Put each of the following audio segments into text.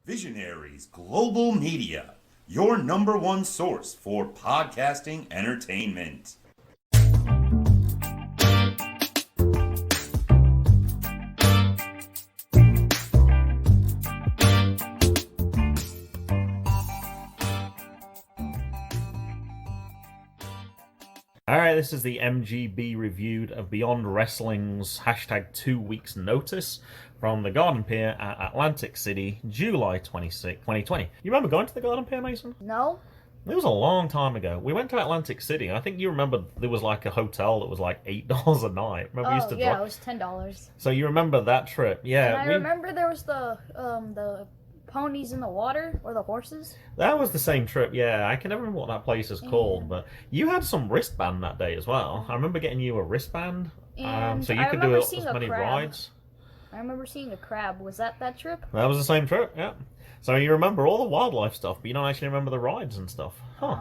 Visionaries Global Media, your number one source for podcasting entertainment. Alright, this is the MGB reviewed of Beyond Wrestling's hashtag 2 weeks notice from the Garden Pier at Atlantic City, July 26, 2020. You remember going to the Garden Pier, Mason? No. It was a long time ago. We went to Atlantic City. I think you remember there was like a hotel that was like $8 a night. Remember we used to yeah, it was $10. So you remember that trip? Yeah. And I remember there was the ponies in the water, or the horses. That was the same trip, yeah. I can never remember what that place is called, but you had some wristband that day as well. I remember getting you a wristband, so you could do as many rides. I remember seeing a crab. Was that trip? That was the same trip, yeah. So you remember all the wildlife stuff, but you don't actually remember the rides and stuff. Huh.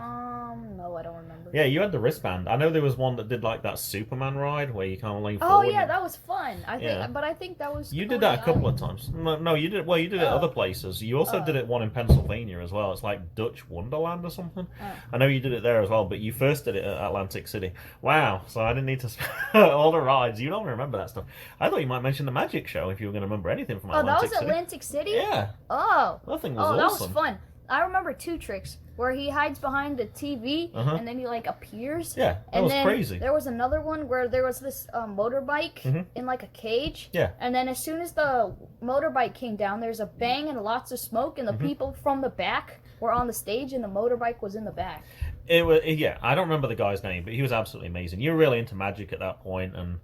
No, I don't remember. Yeah, you had the wristband. I know there was one that did like that Superman ride where you kind of lean forward. Oh yeah, that was fun. But I think that was. You did that a couple of times. No, you did. Well, you did it other places. You also did it one in Pennsylvania as well. It's like Dutch Wonderland or something. I know you did it there as well, but you first did it at Atlantic City. Wow. So I didn't need to all the rides. You don't remember that stuff. I thought you might mention the magic show if you were going to remember anything from Atlantic City. Oh, that was Atlantic City. Yeah. Oh. That thing was awesome. That was fun. I remember 2 tricks where he hides behind the TV and then he like appears. Yeah, that was crazy. There was another one where there was this motorbike in like a cage. Yeah. And then as soon as the motorbike came down, there's a bang and lots of smoke, and the people from the back were on the stage, and the motorbike was in the back. It was I don't remember the guy's name, but he was absolutely amazing. You were really into magic at that point, and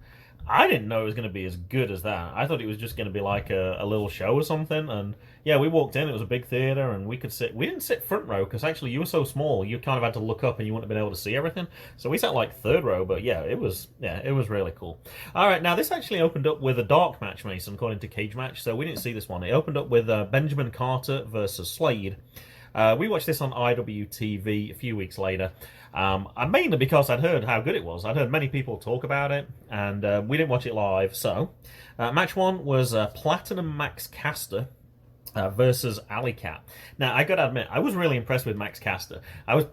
I didn't know it was going to be as good as that. I thought it was just going to be like a little show or something. And yeah, we walked in. It was a big theater, and we could sit. We didn't sit front row because actually you were so small. You kind of had to look up, and you wouldn't have been able to see everything. So we sat like third row. But yeah, it was really cool. All right, now this actually opened up with a dark match, Mason, according to Cage Match. So we didn't see this one. It opened up with Benjamin Carter versus Slade. We watched this on IWTV a few weeks later, mainly because I'd heard how good it was. I'd heard many people talk about it, and we didn't watch it live. So, match 1 was Platinum Max Caster versus Allie. Now, I gotta admit, I was really impressed with Max Caster.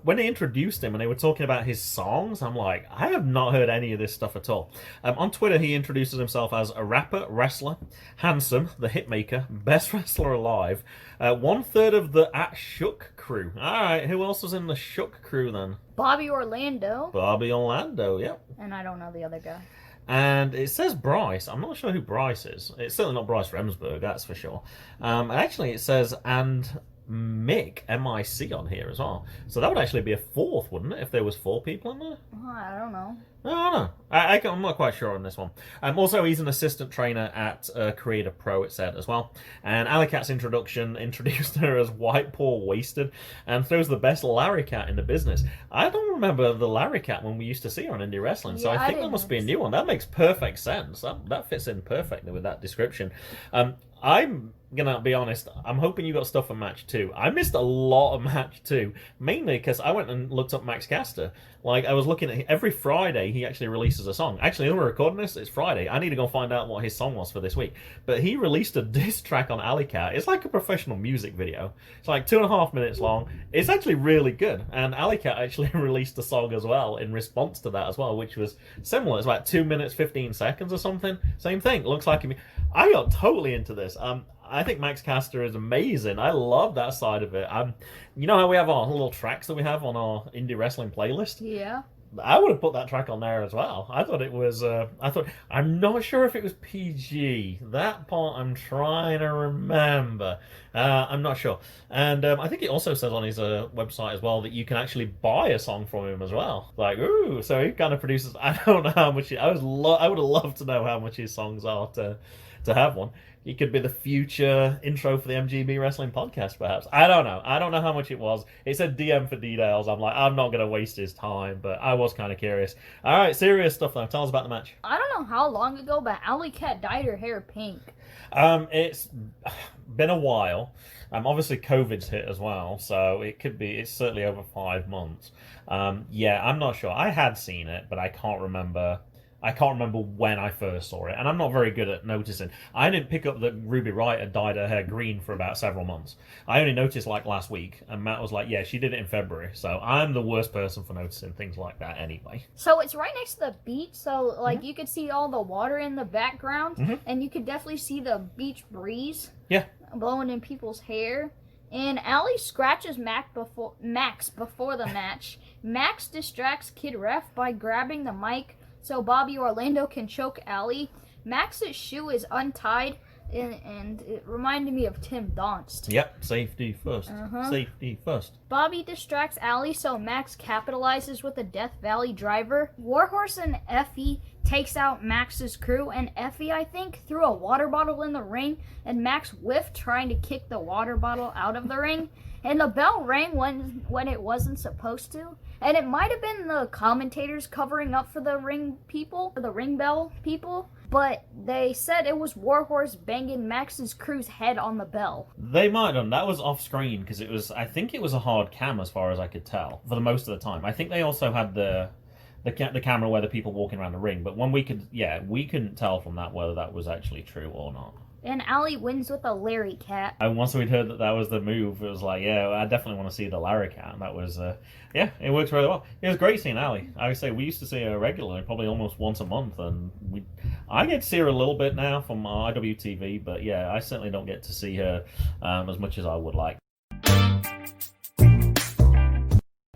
When they introduced him and they were talking about his songs, I'm like, I have not heard any of this stuff at all. On Twitter, he introduces himself as a rapper, wrestler, handsome, the hitmaker, best wrestler alive, 1/3 of the Shook crew. All right, who else was in the Shook crew then? Bobby Orlando. Bobby Orlando, yep. And I don't know the other guy. And it says Bryce. I'm not sure who Bryce is. It's certainly not Bryce Remsburg, that's for sure. And actually it says, and Mick, M-I-C, on here as well. So that would actually be a 4th, wouldn't it, if there was 4 people in there? I don't know. I don't know. I'm not quite sure on this one. Also, he's an assistant trainer at Creator Pro, it said, as well. And Allie Kat's introduction introduced her as White Poor Wasted and throws the best Larry Cat in the business. I don't remember the Larry Cat when we used to see her on Indie Wrestling, so I think that must be a new one. That makes perfect sense. That fits in perfectly with that description. I'm gonna be honest, I'm hoping you got stuff for match 2. I missed a lot of match 2, mainly because I went and looked up Max Caster. Like, I was looking at every Friday he actually releases a song. Actually, when we're recording this, it's Friday. I need to go find out what his song was for this week. But he released a diss track on Allie Cat. It's like a professional music video. It's like 2.5 minutes long. It's actually really good. And Allie Cat actually released a song as well in response to that as well, which was similar. It's about 2 minutes, 15 seconds or something. Same thing. Looks like I got totally into this. I think Max Caster is amazing. I love that side of it. You know how we have our little tracks that we have on our indie wrestling playlist? Yeah. I would have put that track on there as well. I thought it was, I'm not sure if it was PG. That part I'm trying to remember. I'm not sure. And I think it also says on his website as well that you can actually buy a song from him as well. Like, ooh, so he kind of produces, I don't know how much, I would have loved to know how much his songs are to have one. He could be the future intro for the MGB Wrestling podcast, perhaps. I don't know. I don't know how much it was. It said DM for details. I'm like, I'm not going to waste his time, but I was kind of curious. All right, serious stuff now. Tell us about the match. I don't know how long ago, but Allie Cat dyed her hair pink. It's been a while. Obviously, COVID's hit as well, so it's certainly over 5 months. Yeah, I'm not sure. I had seen it, but I can't remember I can't remember when I first saw it, and I'm not very good at noticing. I didn't pick up that Ruby Riott had dyed her hair green for about several months. I only noticed like last week, and Matt was like, yeah, she did it in February, so I'm the worst person for noticing things like that anyway. So it's right next to the beach, so like you could see all the water in the background, and you could definitely see the beach breeze blowing in people's hair. And Allie scratches Max before the match. Max distracts Kid Ref by grabbing the mic so Bobby Orlando can choke Allie. Max's shoe is untied, and it reminded me of Tim Donst. Yep, safety first. Safety first. Bobby distracts Allie so Max capitalizes with a Death Valley driver. Warhorse and Effie takes out Max's crew, and Effie, I think, threw a water bottle in the ring, and Max whiffed trying to kick the water bottle out of the ring. And the bell rang when it wasn't supposed to. And it might have been the commentators covering up for the ring people, for the ring bell people. But they said it was Warhorse banging Max's crew's head on the bell. They might have done. That was off screen because it was, I think it was a hard cam as far as I could tell for the most of the time. I think they also had the camera where the people walking around the ring. But when we couldn't tell from that whether that was actually true or not. And Allie wins with a Larry Cat. And once we'd heard that was the move, it was like, yeah, I definitely want to see the Larry Cat. And that was, it worked really well. It was great seeing Allie. I would say we used to see her regularly, probably almost once a month. And I get to see her a little bit now from IWTV, but yeah, I certainly don't get to see her as much as I would like.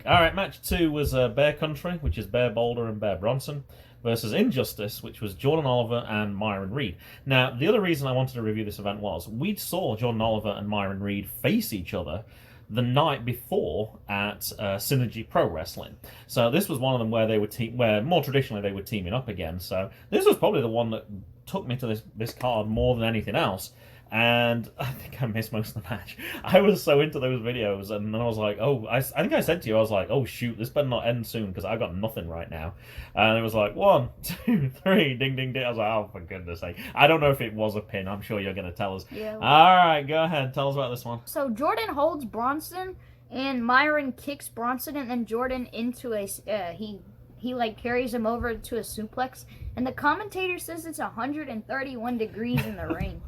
Alright, match 2 was Bear Country, which is Bear Boulder and Bear Bronson, versus Injustice, which was Jordan Oliver and Myron Reed. Now, the other reason I wanted to review this event was we saw Jordan Oliver and Myron Reed face each other the night before at Synergy Pro Wrestling. So this was one of them where they would where more traditionally they were teaming up again. So this was probably the one that took me to this card more than anything else. And I think I missed most of the match. I was so into those videos, and then I was like, oh, I think I said to you, I was like, oh shoot, this better not end soon, because I got nothing right now. And it was like, 1, 2, 3, ding, ding, ding. I was like, oh, for goodness sake. I don't know if it was a pin. I'm sure you're going to tell us. Yeah. All right, go ahead. Tell us about this one. So Jordan holds Bronson, and Myron kicks Bronson, and then Jordan into a, he like carries him over to a suplex, and the commentator says it's 131 degrees in the ring.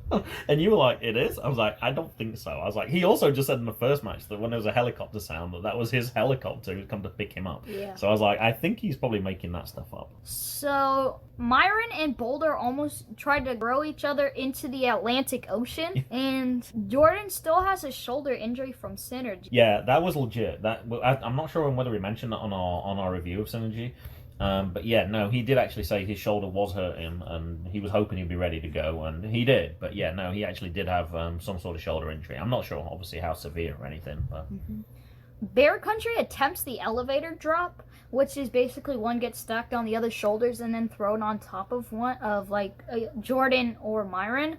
And you were like, it is? I was like, I don't think so. I was like, he also just said in the first match that when there was a helicopter sound, that was his helicopter who'd come to pick him up. Yeah. So I was like, I think he's probably making that stuff up. So Myron and Boulder almost tried to throw each other into the Atlantic Ocean, and Jordan still has a shoulder injury from Synergy. Yeah, that was legit. I'm not sure whether we mentioned that on our review of Synergy. But yeah, no, he did actually say his shoulder was hurting, and he was hoping he'd be ready to go, and he did. But yeah, no, he actually did have some sort of shoulder injury. I'm not sure, obviously, how severe or anything. But Bear Country attempts the elevator drop, which is basically one gets stacked on the other's shoulders and then thrown on top of one of Jordan or Myron.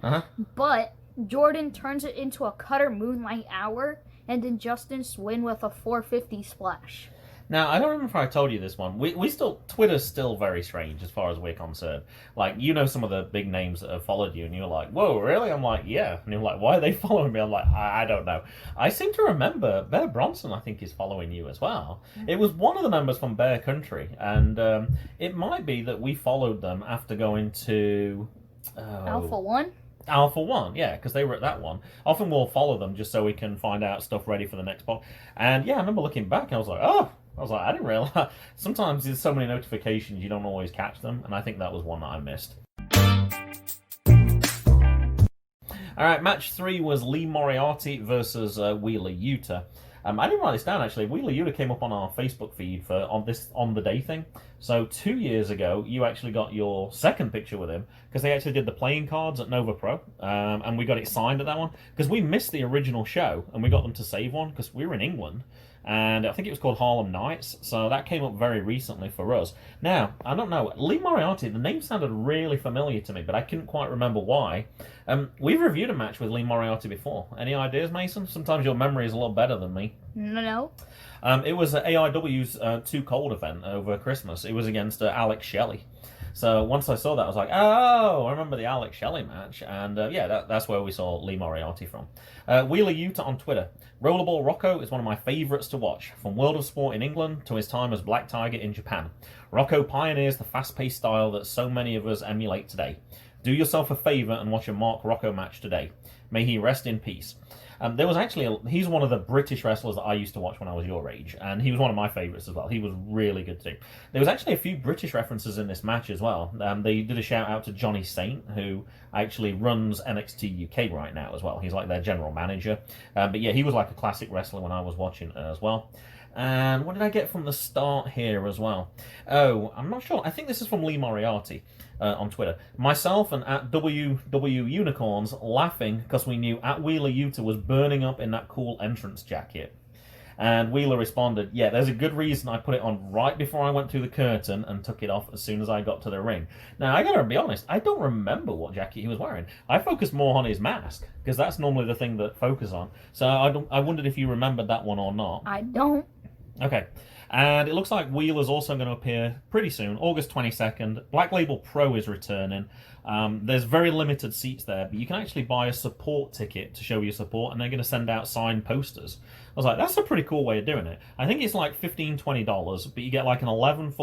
But Jordan turns it into a Cutter Moonlight Hour, and then Justice win with a 450 splash. Now, I don't remember if I told you this one. Twitter's still very strange as far as we're concerned. Like, you know some of the big names that have followed you, and you're like, whoa, really? I'm like, yeah. And you're like, why are they following me? I'm like, I don't know. I seem to remember Bear Bronson, I think, is following you as well. It was one of the members from Bear Country, and it might be that we followed them after going to... Alpha 1? Alpha 1, yeah, because they were at that one. Often we'll follow them just so we can find out stuff ready for the next pod. And yeah, I remember looking back, I was like, I didn't realize. Sometimes there's so many notifications you don't always catch them, and I think that was one that I missed. Alright, match 3 was Lee Moriarty versus Wheeler Yuta. I didn't write this down actually. Wheeler Yuta came up on our Facebook feed on the day thing. So 2 years ago, you actually got your second picture with him because they actually did the playing cards at Nova Pro, and we got it signed at that one because we missed the original show and we got them to save one because we were in England. And I think it was called Harlem Nights, so that came up very recently for us. Now, I don't know, Lee Moriarty, the name sounded really familiar to me, but I couldn't quite remember why. We've reviewed a match with Lee Moriarty before. Any ideas, Mason? Sometimes your memory is a lot better than me. No. It was AIW's Too Cold event over Christmas. It was against Alex Shelley. So once I saw that, I was like, oh, I remember the Alex Shelley match. And that's where we saw Lee Moriarty from. Wheeler YUTA on Twitter. Rollerball Rocco is one of my favourites to watch, from World of Sport in England to his time as Black Tiger in Japan. Rocco pioneers the fast-paced style that so many of us emulate today. Do yourself a favour and watch a Mark Rocco match today. May he rest in peace. There was actually he's one of the British wrestlers that I used to watch when I was your age, and he was one of my favourites as well. He was really good too. There was actually a few British references in this match as well. They did a shout out to Johnny Saint, who actually runs NXT UK right now as well. He's like their general manager. But yeah, he was like a classic wrestler when I was watching as well. And what did I get from the start here as well? Oh, I'm not sure. I think this is from Lee Moriarty on Twitter. Myself and at WW Unicorns laughing because we knew at Wheeler YUTA was burning up in that cool entrance jacket. And Wheeler responded, yeah, there's a good reason I put it on right before I went through the curtain and took it off as soon as I got to the ring. Now, I gotta be honest, I don't remember what jacket he was wearing. I focused more on his mask, because that's normally the thing that focus on. So I wondered if you remembered that one or not. I don't. Okay. And it looks like Wheeler's also going to appear pretty soon, August 22nd. Black Label Pro is returning. There's very limited seats there, but you can actually buy a support ticket to show your support, and they're going to send out signed posters. I was like, that's a pretty cool way of doing it. I think it's like $15, $20, but you get like an 11-inch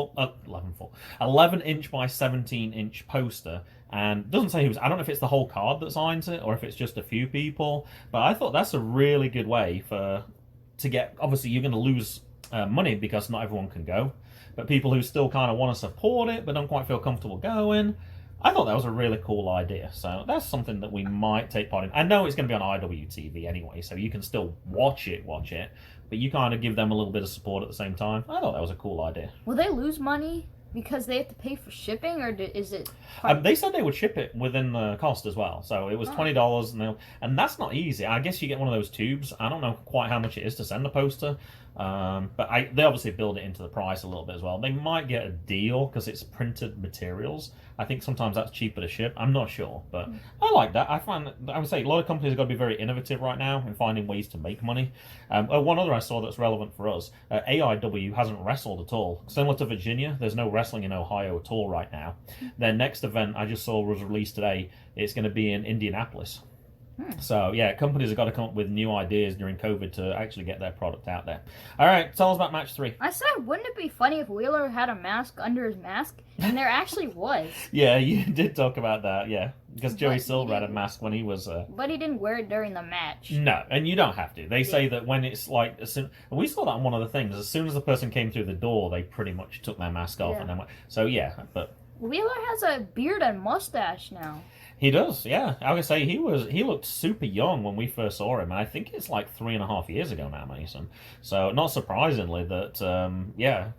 by 17-inch poster. And it doesn't say who's, I don't know if it's the whole card that signs it, or if it's just a few people, but I thought that's a really good way to get, obviously you're going to lose money because not everyone can go, but people who still kind of want to support it but don't quite feel comfortable going, I thought that was a really cool idea. So that's something that we might take part in. I know it's going to be on IWTV anyway, so you can still watch it, but you kind of give them a little bit of support at the same time. I thought that was a cool idea. Will they lose money because they have to pay for shipping, or is it? They said they would ship it within the cost as well. So it was $20, and that's not easy. I guess you get one of those tubes. I don't know quite how much it is to send a poster, but they obviously build it into the price a little bit as well. They might get a deal because it's printed materials. I think sometimes that's cheaper to ship. I'm not sure, but I like that. I would say a lot of companies have got to be very innovative right now in finding ways to make money. One other I saw that's relevant for us, AIW hasn't wrestled at all. Similar to Virginia, there's no wrestling in Ohio at all right now. Their next event I just saw was released today. It's going to be in Indianapolis. So, yeah, companies have got to come up with new ideas during COVID to actually get their product out there. All right, tell us about match 3. I said, wouldn't it be funny if Wheeler had a mask under his mask? And there actually was. Yeah, you did talk about that, yeah. Because Joey Silver had a mask when he was... But he didn't wear it during the match. No, and you don't have to. They say that when it's like... we saw that on one of the things. As soon as the person came through the door, they pretty much took their mask off. And then went, so, yeah, but... Wheeler has a beard and mustache now. He does, yeah. I would say he looked super young when we first saw him, and I think it's like 3.5 years ago now, Mason. So not surprisingly that,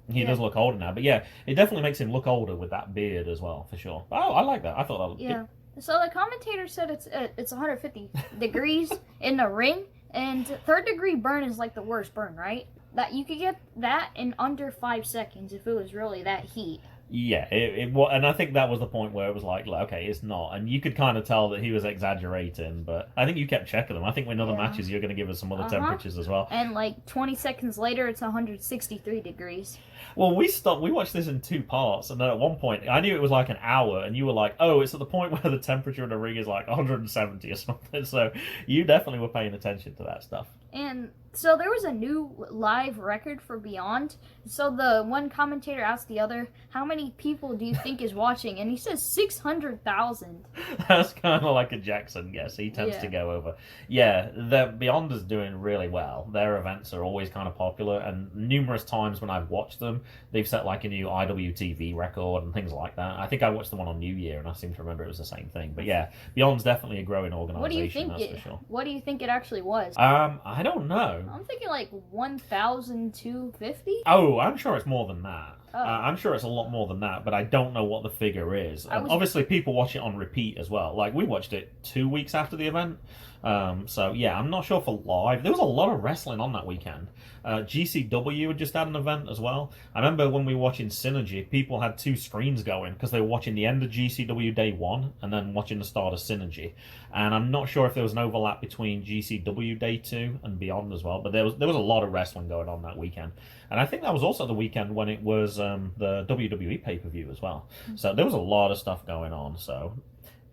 he does look older now. But yeah, it definitely makes him look older with that beard as well, for sure. Oh, I like that. I thought that was good. So the commentator said it's 150 degrees in the ring, and third-degree burn is like the worst burn, right? That you could get that in under 5 seconds if it was really that heat. Yeah, and I think that was the point where it was like, okay, it's not. And you could kind of tell that he was exaggerating, but I think you kept checking them. I think in other matches you're going to give us some other temperatures as well. And like 20 seconds later, it's 163 degrees. Well, we watched this in 2 parts, and then at one point, I knew it was like an hour, and you were like, oh, it's at the point where the temperature in the ring is like 170 or something. So you definitely were paying attention to that stuff. And so there was a new live record for Beyond. So the one commentator asked the other, how many people do you think is watching? And he says 600,000. That's kind of like a Jackson guess. He tends to go over. Yeah, the Beyond is doing really well. Their events are always kind of popular, and numerous times when I've watched them, they've set like a new IWTV record and things like that. I think I watched the one on New Year, and I seem to remember it was the same thing. But yeah, Beyond's definitely a growing organization. For sure. What do you think it actually was? I don't know. I'm thinking like 1,250. Oh, I'm sure it's more than that. I'm sure it's a lot more than that, but I don't know what the figure is. Obviously, people watch it on repeat as well. Like, we watched it 2 weeks after the event, So yeah, I'm not sure for live. There was a lot of wrestling on that weekend. GCW had just had an event as well. I remember when we were watching Synergy, people had two screens going because they were watching the end of GCW Day 1 and then watching the start of Synergy. And I'm not sure if there was an overlap between GCW Day 2 and beyond as well, but there was a lot of wrestling going on that weekend. And I think that was also the weekend when it was the WWE pay-per-view as well. So there was a lot of stuff going on. So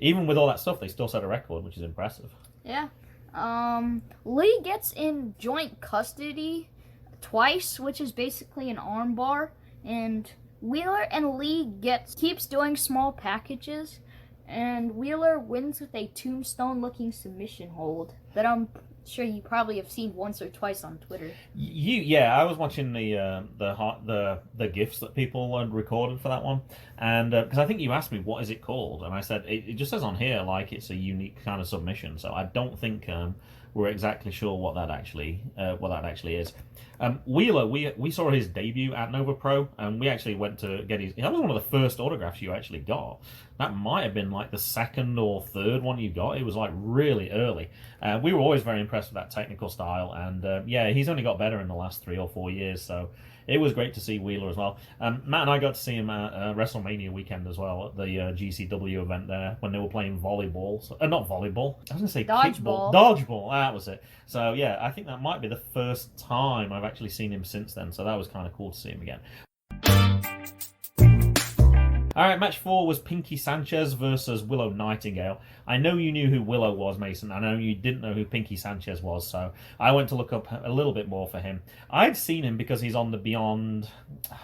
even with all that stuff, they still set a record, which is impressive. Yeah. Lee gets in joint custody twice, which is basically an armbar, and Wheeler and Lee keeps doing small packages, and Wheeler wins with a tombstone-looking submission hold that I'm sure you probably have seen once or twice on Twitter. Yeah, I was watching the gifs that people had recorded for that one, and because I think you asked me what is it called, and I said it just says on here like it's a unique kind of submission, so I don't think we're exactly sure what that actually is. Wheeler, we saw his debut at Nova Pro, and we actually went to get his. That was one of the first autographs you actually got. That might have been like the second or third one you got. It was like really early. We were always very impressed with that technical style, and yeah, he's only got better in the last 3 or 4 years. So it was great to see Wheeler as well. Matt and I got to see him at WrestleMania weekend as well at the GCW event there when they were playing volleyball. So, not volleyball. I was going to say Dodgeball. kickball. Dodgeball. That was it. So yeah, I think that might be the first time I've actually seen him since then. So that was kind of cool to see him again. Alright, match 4 was Pinkie Sanchez versus Willow Nightingale. I know you knew who Willow was, Mason. I know you didn't know who Pinkie Sanchez was, so I went to look up a little bit more for him. I'd seen him because he's on the Beyond...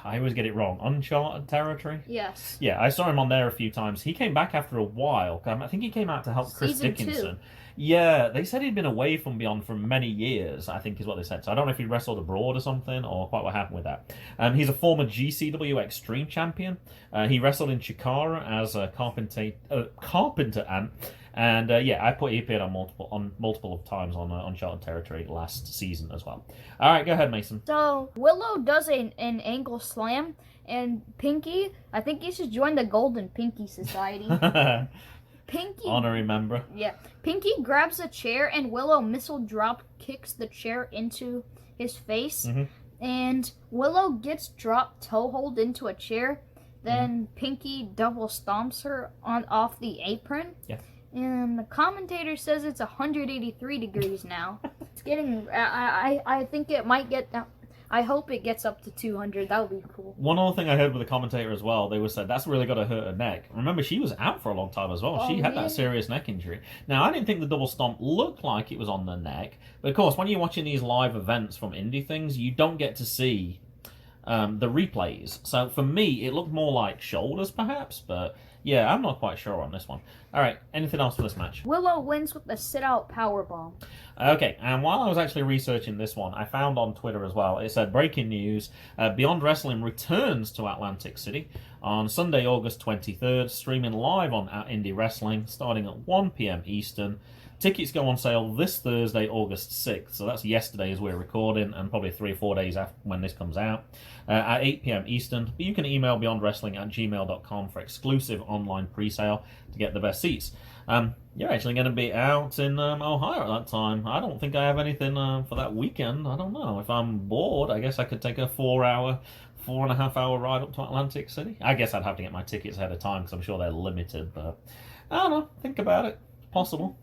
I always get it wrong. Uncharted territory? Yes. Yeah, I saw him on there a few times. He came back after a while. I think he came out to help Chris Season Dickinson. 2. Yeah, they said he'd been away from Beyond for many years, I think is what they said. So I don't know if he wrestled abroad or something, or quite what happened with that. He's a former GCW Extreme Champion. He wrestled in Chikara as a Carpenter Ant. And yeah, he appeared on multiple of times on Uncharted territory last season as well. All right, go ahead, Mason. So Willow does an angle slam, and Pinkie, I think you should join the Golden Pinkie Society. Pinkie, honorary member. Yeah, Pinkie grabs a chair, and Willow missile drop kicks the chair into his face, and Willow gets dropped toe hold into a chair. Then Pinkie double stomps her off the apron. Yeah. And the commentator says it's 183 degrees now. It's getting. I think it might get. I hope it gets up to 200. That would be cool. One other thing I heard with the commentator as well, they said that's really got to hurt her neck. Remember, she was out for a long time as well. She had that serious neck injury. Now, I didn't think the double stomp looked like it was on the neck. But of course, when you're watching these live events from indie things, you don't get to see the replays. So for me, it looked more like shoulders perhaps, but yeah, I'm not quite sure on this one. All right, anything else for this match? Willow wins with the sit-out powerbomb. Okay, and while I was actually researching this one, I found on Twitter as well, it said, breaking news, Beyond Wrestling returns to Atlantic City on Sunday, August 23rd, streaming live on Indie Wrestling, starting at 1 p.m. Eastern. Tickets go on sale this Thursday, August 6th, so that's yesterday as we're recording, and probably 3 or 4 days after when this comes out, at 8 p.m. Eastern. But you can email beyondwrestling@gmail.com for exclusive online pre-sale to get the best seats. You're actually going to be out in Ohio at that time. I don't think I have anything for that weekend. I don't know. If I'm bored, I guess I could take a 4.5 hour ride up to Atlantic City. I guess I'd have to get my tickets ahead of time because I'm sure they're limited, but I don't know. Think about it. It's possible.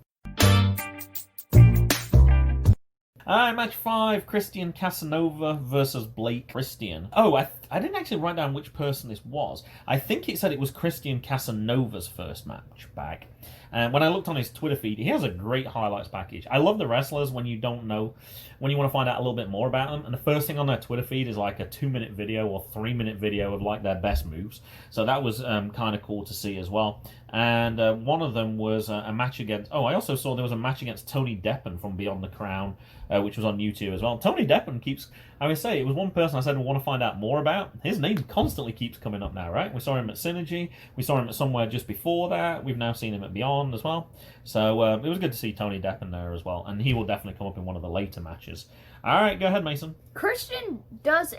Match 5, Christian Casanova versus Blake Christian. Oh, I didn't actually write down which person this was. I think it said it was Christian Casanova's first match back. And when I looked on his Twitter feed, he has a great highlights package. I love the wrestlers when you don't know, when you want to find out a little bit more about them. And the first thing on their Twitter feed is like a 2-minute video or 3-minute video of like their best moves. So that was kind of cool to see as well. And one of them was a match against... Oh, I also saw there was a match against Tony Deppen from Beyond the Crown, which was on YouTube as well. Tony Deppen keeps... I would say, it was one person I said I want to find out more about. His name constantly keeps coming up now, right? We saw him at Synergy. We saw him at somewhere just before that. We've now seen him at Beyond as well. So it was good to see Tony Deppen there as well. And he will definitely come up in one of the later matches. All right, go ahead, Mason. Christian does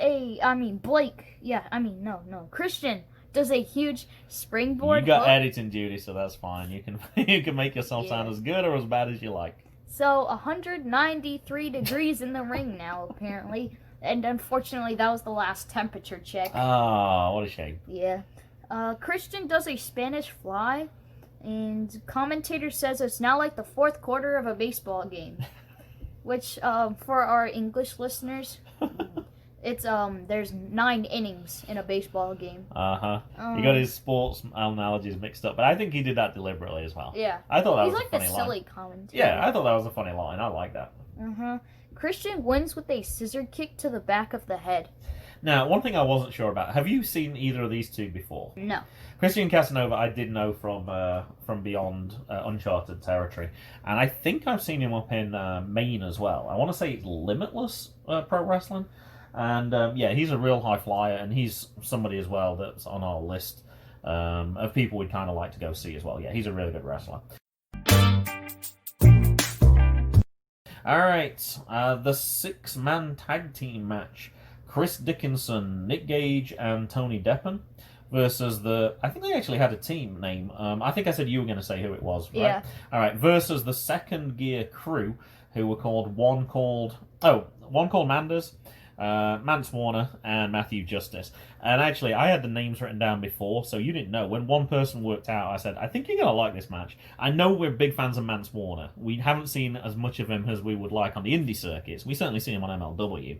Christian does a huge springboard You got hook. editing duty, so that's fine. You can make yourself sound as good or as bad as you like. So 193 degrees in the ring now, apparently. And unfortunately, that was the last temperature check. Ah, what a shame. Yeah. Christian does a Spanish fly, and commentator says it's now like the fourth quarter of a baseball game. Which, for our English listeners, it's, there's 9 innings in a baseball game. He got his sports analogies mixed up, but I think he did that deliberately as well. Yeah. I thought that He's was like a funny the line. silly commentator. Yeah, I thought that was a funny line. I like that. Christian wins with a scissor kick to the back of the head. Now, one thing I wasn't sure about, have you seen either of these two before? No. Christian Casanova, I did know from beyond Uncharted territory, and I think I've seen him up in Maine as well. I want to say it's Limitless Pro Wrestling, and yeah, he's a real high flyer, and he's somebody as well that's on our list of people we'd kind of like to go see as well. Yeah, he's a really good wrestler. All right, the 6-man tag team match. Chris Dickinson, Nick Gage, and Tony Deppen versus I think they actually had a team name. I think I said you were going to say who it was, right? Yeah. All right, versus the Second Gear Crew, who were one called Manders, Mance Warner, and Matthew Justice. And actually, I had the names written down before, so you didn't know. When one person worked out, I said, I think you're going to like this match. I know we're big fans of Mance Warner. We haven't seen as much of him as we would like on the indie circuits. We certainly see him on MLW.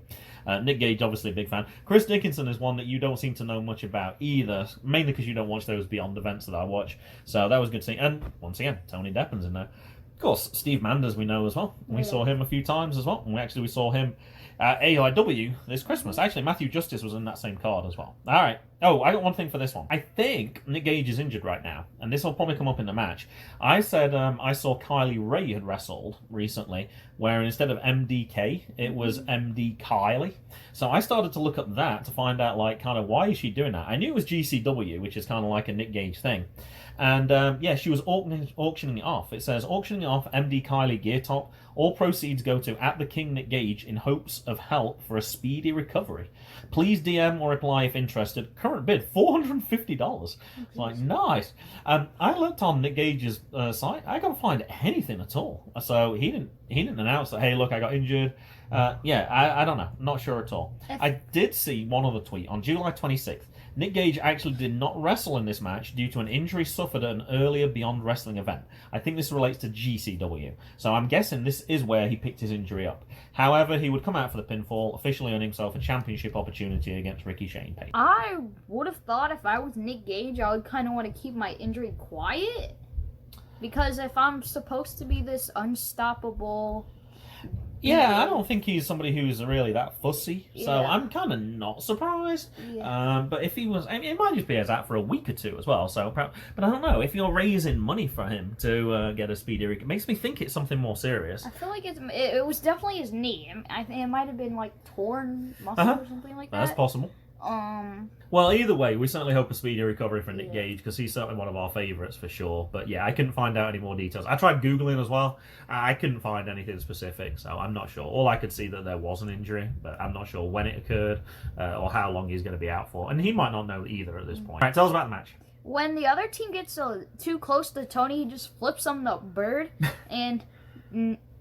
Nick Gage, obviously a big fan. Chris Dickinson is one that you don't seem to know much about either, mainly because you don't watch those Beyond events that I watch. So that was good to see. And once again, Tony Deppen's in there. Of course, Steve Manders we know as well. We saw him a few times as well. And we saw him at AIW this Christmas. Actually, Matthew Justice was in that same card as well. All right. Oh, I got one thing for this one. I think Nick Gage is injured right now, and this will probably come up in the match. I said I saw Kylie Ray had wrestled recently, where instead of MDK, it was MD Kylie. So I started to look up that to find out, like, kind of why is she doing that? I knew it was GCW, which is kind of like a Nick Gage thing. And yeah, she was auctioning it off. It says, auctioning off MD Kylie gear top. All proceeds go to at the King Nick Gage in hopes of help for a speedy recovery. Please DM or reply if interested. Current bid, $450. It's like, nice. I looked on Nick Gage's site. I can't find anything at all. So he didn't announce that, hey, look, I got injured. Yeah, I don't know. Not sure at all. I did see one other tweet on July 26th. Nick Gage actually did not wrestle in this match due to an injury suffered at an earlier Beyond Wrestling event. I think this relates to GCW, so I'm guessing this is where he picked his injury up. However, he would come out for the pinfall, officially earn himself a championship opportunity against Rickey Shane Page. I would have thought if I was Nick Gage, I would kind of want to keep my injury quiet. Because if I'm supposed to be this unstoppable... Yeah, I don't think he's somebody who's really that fussy, so Yeah. I'm kind of not surprised. Yeah. But if he was, I mean, it might just be as out for a week or two as well. So, but I don't know if you're raising money for him to get a speedy recovery. It makes me think it's something more serious. I feel like it was definitely his knee. I think it might have been like torn muscle or something like that. That's possible. Well, either way, we certainly hope a speedy recovery for Nick Gage, because he's certainly one of our favourites for sure. But yeah, I couldn't find out any more details. I tried Googling as well. I couldn't find anything specific, so I'm not sure. All I could see that there was an injury, but I'm not sure when it occurred or how long he's going to be out for. And he might not know either at this point. All right, tell us about the match. When the other team gets too close to Tony, he just flips on the bird, and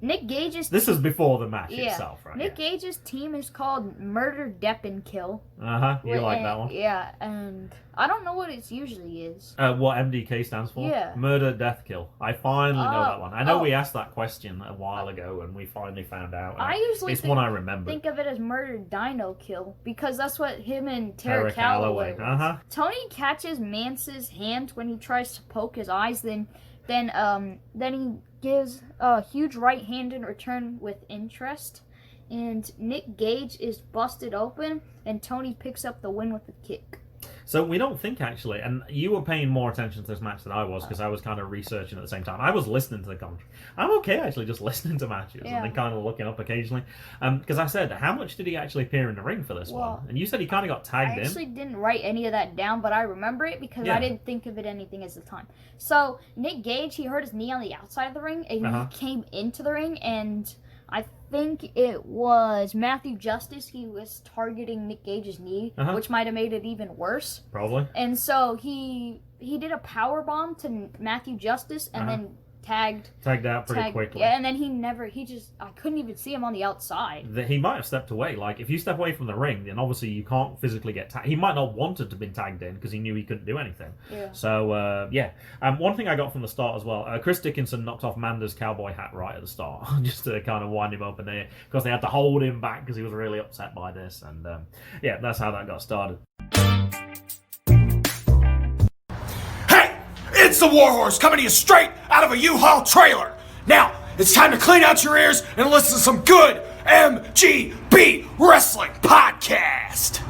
Nick Gage's... This is before the match itself, right? Nick Gage's team is called Murder, Deppen, Kill. You like that one? Yeah, and I don't know what it usually is. What MDK stands for? Yeah. Murder, Death, Kill. I finally know that one. I know we asked that question a while ago, and we finally found out. I usually one I remember. Think of it as Murder, Dino, Kill, because that's what him and Tara Calloway was. Tony catches Mance's hand when he tries to poke his eyes, then he gives a huge right hand in return with interest, and Nick Gage is busted open, and Tony picks up the win with a kick. So we don't think, actually, and you were paying more attention to this match than I was, because I was kind of researching at the same time. I was listening to the commentary. I'm okay, actually, just listening to matches and then kind of looking up occasionally. Because I said, how much did he actually appear in the ring for this one? And you said he kind of got tagged in. I actually didn't write any of that down, but I remember it because I didn't think of it anything as the time. So Nick Gage, he hurt his knee on the outside of the ring, and he came into the ring, and I think it was Matthew Justice. He was targeting Nick Gage's knee, which might have made it even worse. Probably. And so he did a power bomb to Matthew Justice, and then tagged out pretty quickly. Yeah, and then I couldn't even see him on the outside. He might have stepped away. Like, if you step away from the ring, then obviously you can't physically get tagged. He might not wanted to be tagged in because he knew he couldn't do anything. Yeah. So, one thing I got from the start as well, Chris Dickinson knocked off Manders' cowboy hat right at the start, just to kind of wind him up in there, because they had to hold him back because he was really upset by this. And, that's how that got started. It's the Warhorse coming to you straight out of a U-Haul trailer. Now, it's time to clean out your ears and listen to some good MGB Wrestling Podcast.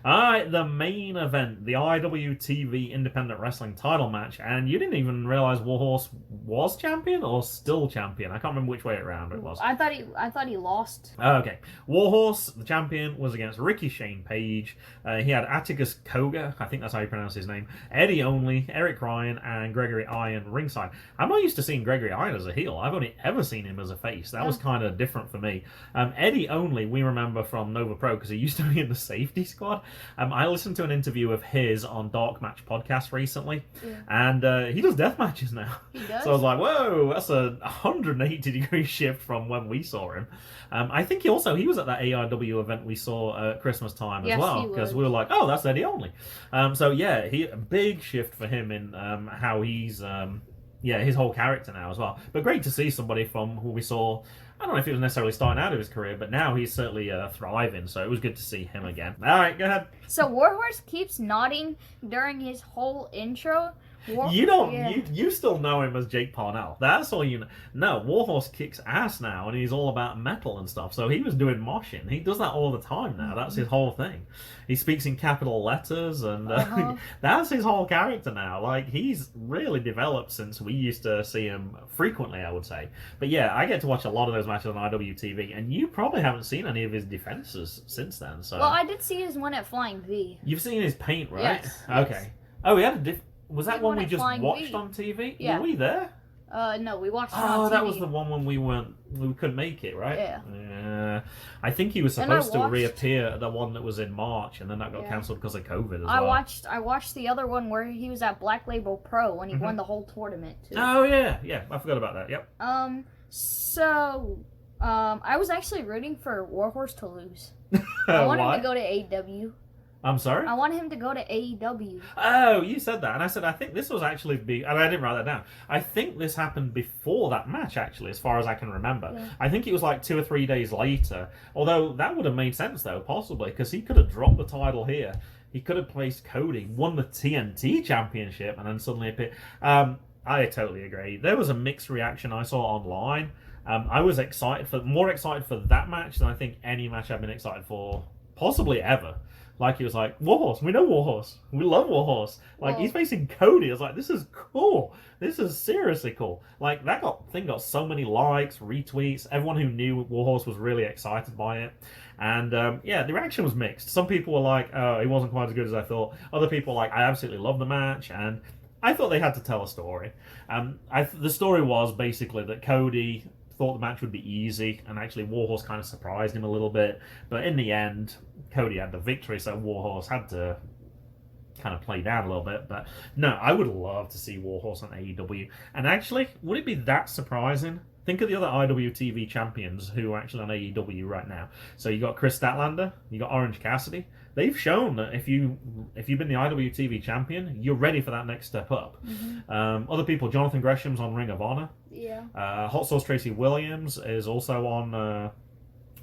Alright, the main event, the IWTV Independent Wrestling title match, and you didn't even realize Warhorse was champion or still champion. I can't remember which way around it was. I thought he lost. Okay, Warhorse, the champion, was against Rickey Shane Page. He had Atticus Koga, I think that's how you pronounce his name, Eddie Only, Eric Ryan, and Gregory Iron ringside. I'm not used to seeing Gregory Iron as a heel. I've only ever seen him as a face. That was kind of different for me. Eddie Only, we remember from Nova Pro because he used to be in the safety squad. I listened to an interview of his on Dark Match Podcast recently, and he does death matches now. He does? So I was like, whoa, that's a 180-degree shift from when we saw him. I think he was at that AIW event we saw at Christmas time as well, because we were like, oh, that's Eddie Only. A big shift for him in how he's, his whole character now as well. But great to see somebody from who we saw. I don't know if he was necessarily starting out of his career, but now he's certainly thriving, so it was good to see him again. All right, go ahead. So Warhorse keeps nodding during his whole intro. You still know him as Jake Parnell. That's all you know. No, Warhorse kicks ass now, and he's all about metal and stuff. So he was doing moshing. He does that all the time now. That's his whole thing. He speaks in capital letters, and that's his whole character now. Like, he's really developed since we used to see him frequently, I would say. But yeah, I get to watch a lot of those matches on IWTV, and you probably haven't seen any of his defenses since then. So. Well, I did see his one at Flying V. You've seen his paint, right? Yes. Okay. Oh, he had a Was that one we just Flying watched V. on TV? Yeah. Were we there? No, we watched it on TV. Oh, that was the one when we couldn't make it, right? Yeah. I think he was supposed to reappear at the one that was in March, and then that got cancelled because of COVID as well. I watched the other one where he was at Black Label Pro when he won the whole tournament too. Oh yeah, I forgot about that. Yep. I was actually rooting for Warhorse to lose. I wanted him to go to AEW. I'm sorry? I wanted him to go to AEW. Oh, you said that. And I said, I think this was actually... And I didn't write that down. I think this happened before that match, actually, as far as I can remember. Yeah. I think it was like 2 or 3 days later. Although, that would have made sense, though, possibly, because he could have dropped the title here. He could have placed Cody, won the TNT Championship, and then suddenly appeared. I totally agree. There was a mixed reaction I saw online. I was more excited for that match than I think any match I've been excited for, possibly ever. Like, he was like, Warhorse, we know Warhorse. We love Warhorse. Like, he's facing Cody. I was like, this is cool. This is seriously cool. Like, that thing got so many likes, retweets. Everyone who knew Warhorse was really excited by it. And, the reaction was mixed. Some people were like, oh, it wasn't quite as good as I thought. Other people were like, I absolutely love the match. And I thought they had to tell a story. The story was basically that Cody thought the match would be easy, and actually Warhorse kind of surprised him a little bit. But in the end, Cody had the victory, so Warhorse had to kind of play down a little bit. But no, I would love to see Warhorse on AEW. And actually, would it be that surprising? Think of the other IWTV champions who are actually on AEW right now. So you got Chris Statlander, you got Orange Cassidy. They've shown that if you've been the IWTV champion, you're ready for that next step up. Other people, Jonathan Gresham's on Ring of Honor. Yeah. Hot Sauce Tracy Williams is also on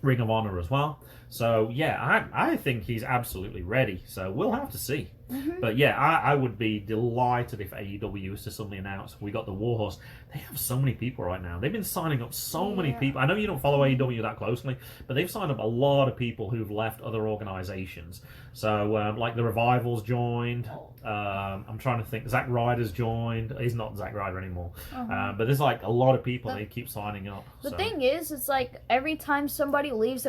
Ring of Honor as well. So yeah, I think he's absolutely ready. So we'll have to see. But yeah, I would be delighted if AEW was to suddenly announce we got the Warhorse. They have so many people right now. They've been signing up so many people. I know you don't follow AEW that closely, but they've signed up a lot of people who've left other organizations. So like the Revival's joined. I'm trying to think. Zack Ryder's joined. He's not Zack Ryder anymore. But there's like a lot of people they keep signing up. The thing is, it's like every time somebody leaves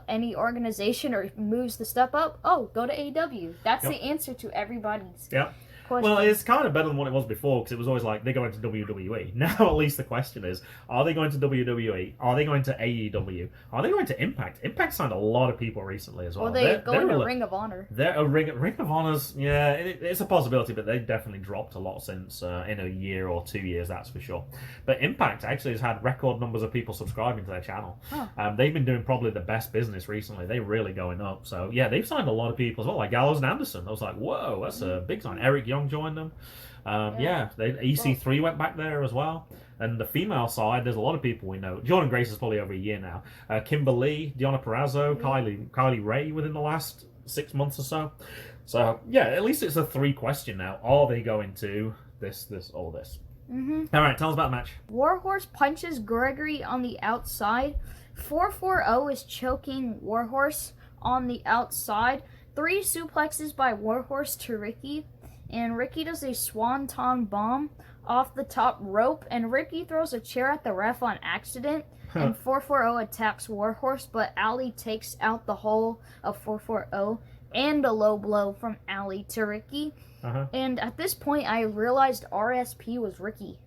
any organization or moves the step up, go to AEW. That's the answer to everybody's. Yep. question. Well, it's kind of better than what it was before, because it was always like, they're going to WWE. Now, at least the question is, are they going to WWE? Are they going to AEW? Are they going to Impact? Impact signed a lot of people recently as well. Or they go into Ring of Honor. They're a Ring of Honor's, yeah, it's a possibility, but they've definitely dropped a lot since in a year or 2 years, that's for sure. But Impact actually has had record numbers of people subscribing to their channel. Huh. They've been doing probably the best business recently. They're really going up. So, yeah, they've signed a lot of people as well, like Gallows and Anderson. I was like, whoa, that's a big sign. Eric Young joined them. EC3 went back there as well. And the female side, there's a lot of people we know. Jordan Grace is probably over a year now. Kimberly, Deonna Purrazzo, Kylie Ray within the last 6 months or so. So, yeah, at least it's a 3 question now. Are they going to this, or this? Mm-hmm. All right, tell us about the match. Warhorse punches Gregory on the outside. 440 is choking Warhorse on the outside. 3 suplexes by Warhorse to Rickey. And Rickey does a swanton bomb off the top rope. And Rickey throws a chair at the ref on accident. And 440 attacks Warhorse. But Allie takes out the whole of 440. And a low blow from Allie to Rickey. And at this point, I realized RSP was Rickey.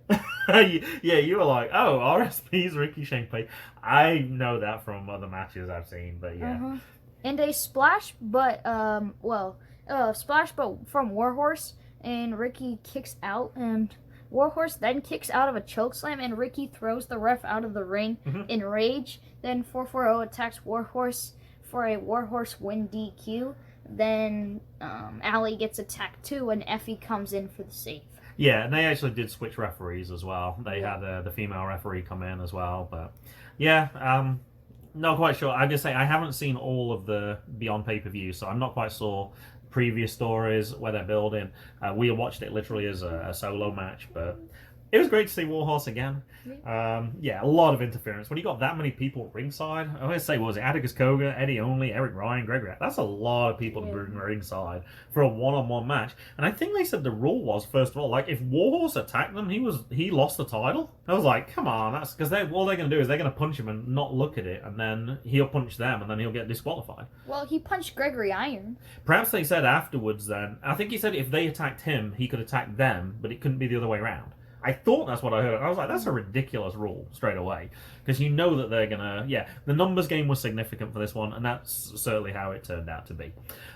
Yeah, you were like, oh, RSP's Ricky Shankley. I know that from other matches I've seen, but yeah. And a splash, but from Warhorse, and Rickey kicks out, and Warhorse then kicks out of a chokeslam, and Rickey throws the ref out of the ring in rage. Then 440 attacks Warhorse for a Warhorse win DQ. Then Allie gets attacked too, and Effie comes in for the save. Yeah, and they actually did switch referees as well. They had the female referee come in as well, but yeah, not quite sure. I just say I haven't seen all of the Beyond pay-per-view, so I'm not quite sure previous stories where they're building. We watched it literally as a solo match, but it was great to see Warhorse again. Yeah, a lot of interference. When you got that many people ringside, I always say, what was it? Atticus Koga, Eddie Only, Eric Ryan, Gregory. That's a lot of people to bring ringside for a one-on-one match. And I think they said the rule was, first of all, like, if Warhorse attacked them, he lost the title. I was like, come on, that's because all they're going to do is they're going to punch him and not look at it, and then he'll punch them, and then he'll get disqualified. Well, he punched Gregory Iron. Perhaps they said afterwards then, I think he said if they attacked him, he could attack them, but it couldn't be the other way around. I thought that's what I heard. I was like, that's a ridiculous rule straight away. Because you know that they're going to... Yeah, the numbers game was significant for this one, and that's certainly how it turned out to be.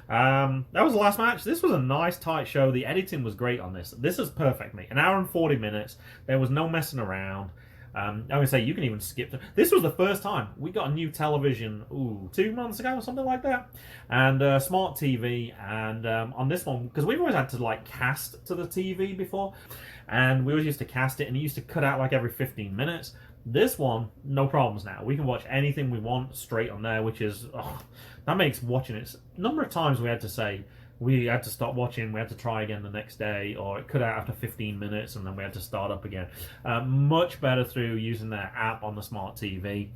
That was the last match. This was a nice, tight show. The editing was great on this. This is perfect, mate. 1 hour and 40 minutes. There was no messing around. I'm going to say, you can even skip... This was the first time we got a new television, 2 months ago or something like that. And smart TV. And on this one, because we've always had to, like, cast to the TV before. And we always used to cast it, and it used to cut out, like, every 15 minutes. This one, no problems now. We can watch anything we want straight on there, which is... that makes watching it... Number of times we had to say... We had to stop watching, we had to try again the next day, or it cut out after 15 minutes and then we had to start up again. Much better through using their app on the smart TV.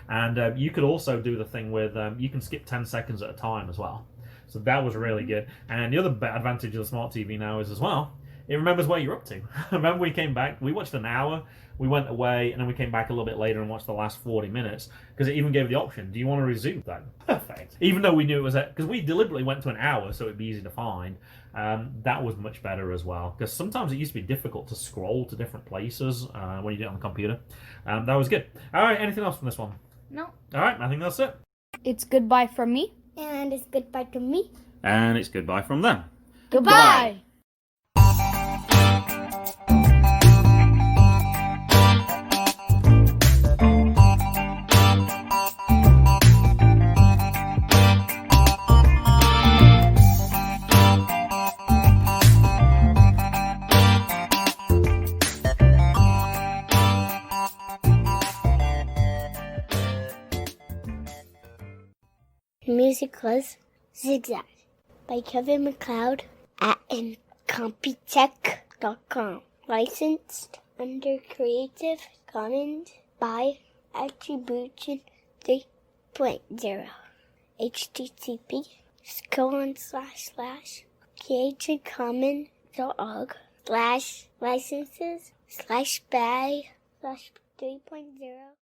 And you could also do the thing with, you can skip 10 seconds at a time as well. So that was really good. And the other advantage of the smart TV now is as well, it remembers where you're up to. Remember we came back, we watched an hour, we went away, and then we came back a little bit later and watched the last 40 minutes, because it even gave the option, do you want to resume that? Perfect. Even though we knew it was, because we deliberately went to an hour so it'd be easy to find, that was much better as well, because sometimes it used to be difficult to scroll to different places when you do it on the computer. That was good. Alright, anything else from this one? No. Alright, I think that's it. It's goodbye from me. And it's goodbye to me. And it's goodbye from them. Goodbye. The music was Zigzag by Kevin MacLeod at Incompetech.com. Licensed under Creative Commons by Attribution 3.0. http://creativecommons.org/licenses/by/3.0